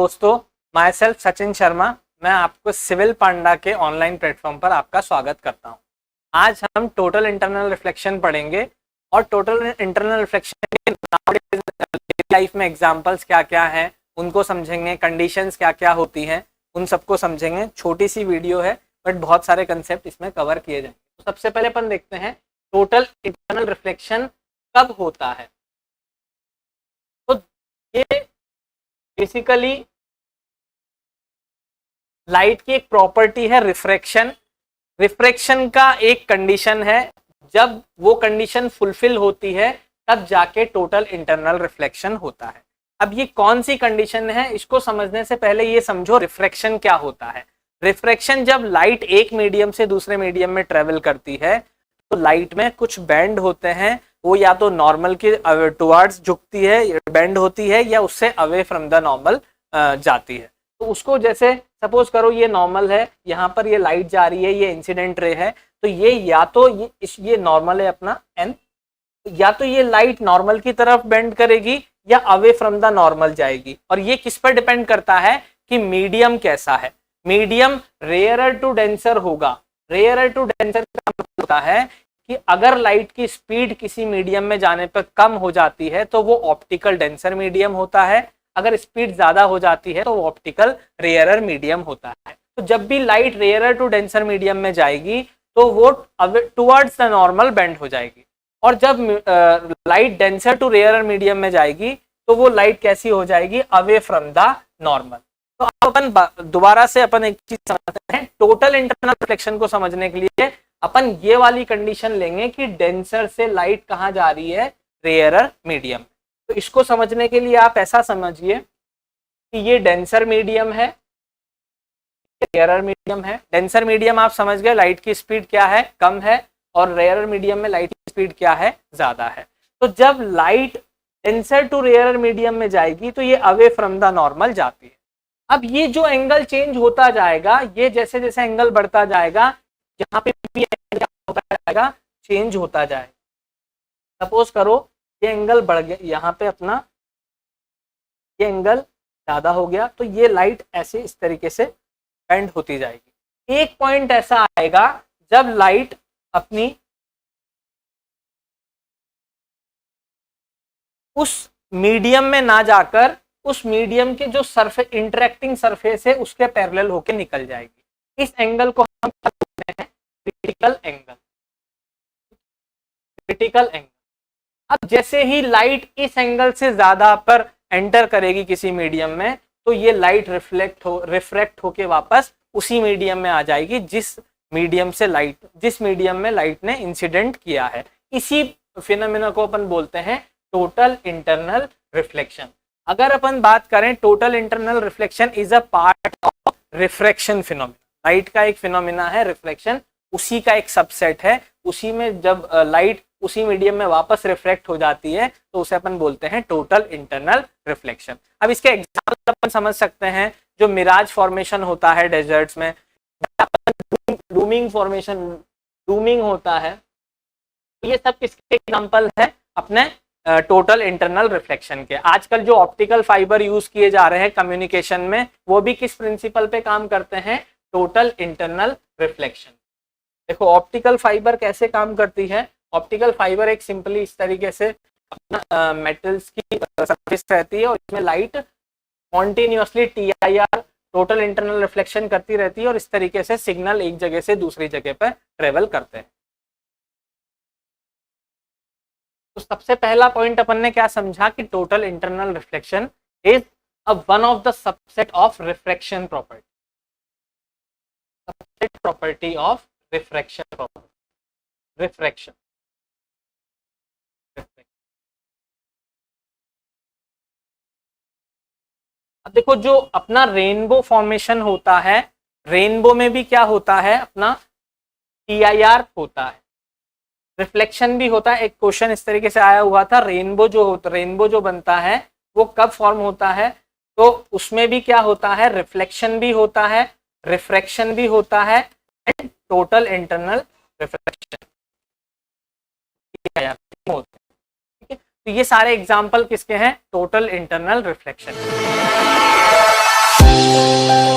दोस्तों, my self Sachin Sharma, मैं आपको सिविल पांडा के ऑनलाइन प्लेटफॉर्म पर आपका स्वागत करता हूं। आज हम टोटल इंटरनल रिफ्लेक्शन पढ़ेंगे और टोटल इंटरनल रिफ्लेक्शन के लाइफ में एग्जांपल्स क्या क्या हैं उनको समझेंगे, कंडीशंस क्या क्या होती हैं उन सबको समझेंगे। छोटी सी वीडियो है बट बहुत सारे कंसेप्ट इसमें कवर किए जाएंगे। तो सबसे पहले अपन देखते हैं टोटल इंटरनल रिफ्लेक्शन कब होता है। तो ये बेसिकली लाइट की एक प्रॉपर्टी है रिफ्रैक्शन। रिफ्रैक्शन का एक कंडीशन है, जब वो कंडीशन फुलफिल होती है तब जाके टोटल इंटरनल रिफ्लेक्शन होता है। अब ये कौन सी कंडीशन है, इसको समझने से पहले ये समझो रिफ्रैक्शन क्या होता है। रिफ्रैक्शन जब लाइट एक मीडियम से दूसरे मीडियम में ट्रेवल करती है तो लाइट में कुछ बैंड होते हैं, वो या तो नॉर्मल के टुवर्ड्स झुकती है, बेंड होती है, या उससे अवे फ्रॉम द नॉर्मल जाती है। तो उसको जैसे सपोज करो ये नॉर्मल है, यहाँ पर ये लाइट जा रही है, ये इंसिडेंट रे है, तो ये या तो ये नॉर्मल है अपना एन, या तो ये लाइट नॉर्मल की तरफ बेंड करेगी या अवे फ्रॉम द नॉर्मल जाएगी। और ये किस पर डिपेंड करता है कि मीडियम कैसा है। मीडियम रेयरर टू डेंसर होगा। रेयरर टू डेंसर का मतलब होता है कि अगर लाइट की स्पीड किसी मीडियम में जाने पर कम हो जाती है तो वो ऑप्टिकल डेंसर मीडियम होता है, अगर स्पीड ज्यादा हो जाती है तो वो ऑप्टिकल रेयरर मीडियम होता है। तो जब भी light rarer to denser medium में जाएगी तो वो टुवर्ड्स द नॉर्मल बेंड हो जाएगी, और जब light denser to rarer medium में जाएगी तो वो लाइट कैसी हो जाएगी, अवे फ्रॉम द नॉर्मल। तो अपन दोबारा से अपन एक चीज समझते हैं, टोटल इंटरनल रिफ्लेक्शन को समझने के लिए अपन ये वाली कंडीशन लेंगे कि डेंसर से लाइट कहाँ जा रही है, रेयरर मीडियम। तो इसको समझने के लिए आप ऐसा समझिए कि ये डेंसर मीडियम है, रेयरर मीडियम है। डेंसर मीडियम आप समझ गए, लाइट की स्पीड क्या है, कम है, और रेयरर मीडियम में लाइट की स्पीड क्या है, ज्यादा है। तो जब light denser to rarer medium में जाएगी तो ये अवे फ्रॉम द नॉर्मल जाती है। अब ये जो एंगल चेंज होता जाएगा, ये जैसे जैसे एंगल बढ़ता जाएगा, यहाँ पे भी एंगल होता जाएगा, चेंज होता जाएगा। सपोज करो ये एंगल बढ़ गया, यहाँ पे अपना ये एंगल ज्यादा हो गया, तो ये लाइट ऐसे इस तरीके से बेंड होती जाएगी। एक पॉइंट ऐसा आएगा जब लाइट अपनी उस मीडियम में ना जाकर उस मीडियम के जो सरफेस इंटरेक्टिंग सरफेस है उसके पैरेलल होकर निकल जाएगी। इस एंगल को हम कहते हैं क्रिटिकल एंगल। Critical angle. अब जैसे ही लाइट इस एंगल से ज्यादा पर एंटर करेगी किसी मीडियम में, तो ये लाइट रिफ्रैक्ट होके वापस उसी मीडियम में आ जाएगी जिस मीडियम में लाइट ने इंसिडेंट किया है। इसी फिनोमेना को अपन बोलते हैं टोटल इंटरनल रिफ्लेक्शन। अगर अपन बात करें, total internal reflection is a part of refraction phenomena. Light का एक फिनोमेना है रिफ्लेक्शन, उसी का एक सबसेट है। उसी में जब लाइट उसी मीडियम में वापस रिफ्लेक्ट हो जाती है तो उसे अपन बोलते हैं टोटल इंटरनल रिफ्लेक्शन। अब इसके एग्जांपल अपन समझ सकते हैं, जो मिराज फॉर्मेशन होता है डेजर्ट्स में, डूमिंग फॉर्मेशन, डूमिंग होता है, ये सब किसके एग्जांपल है, अपने टोटल इंटरनल रिफ्लेक्शन के। आजकल जो ऑप्टिकल फाइबर यूज किए जा रहे हैं कम्युनिकेशन में, वो भी किस प्रिंसिपल पे काम करते हैं, टोटल इंटरनल रिफ्लेक्शन। देखो ऑप्टिकल फाइबर कैसे काम करती है। ऑप्टिकल फाइबर एक सिंपली इस तरीके से अपना मेटल्स की सरफेस रहती है और इसमें light continuously TIR total internal reflection करती रहती है और इस तरीके से सिग्नल एक जगह से दूसरी जगह पर ट्रेवल करते हैं। तो सबसे पहला पॉइंट अपन ने क्या समझा कि total internal reflection is one of the subset of refraction property. Subset property of refraction. अब देखो जो अपना रेनबो फॉर्मेशन होता है, रेनबो में भी क्या होता है, अपना TIR होता है, रिफ्लेक्शन भी होता है। एक क्वेश्चन इस तरीके से आया हुआ था, रेनबो जो बनता है वो कब फॉर्म होता है, तो उसमें भी क्या होता है, रिफ्लेक्शन भी होता है, रिफ्रैक्शन भी होता है, एंड टोटल इंटरनल रिफ्लेक्शन होता है। तो ये सारे एग्जाम्पल किसके हैं, टोटल इंटरनल रिफ्लेक्शन। है।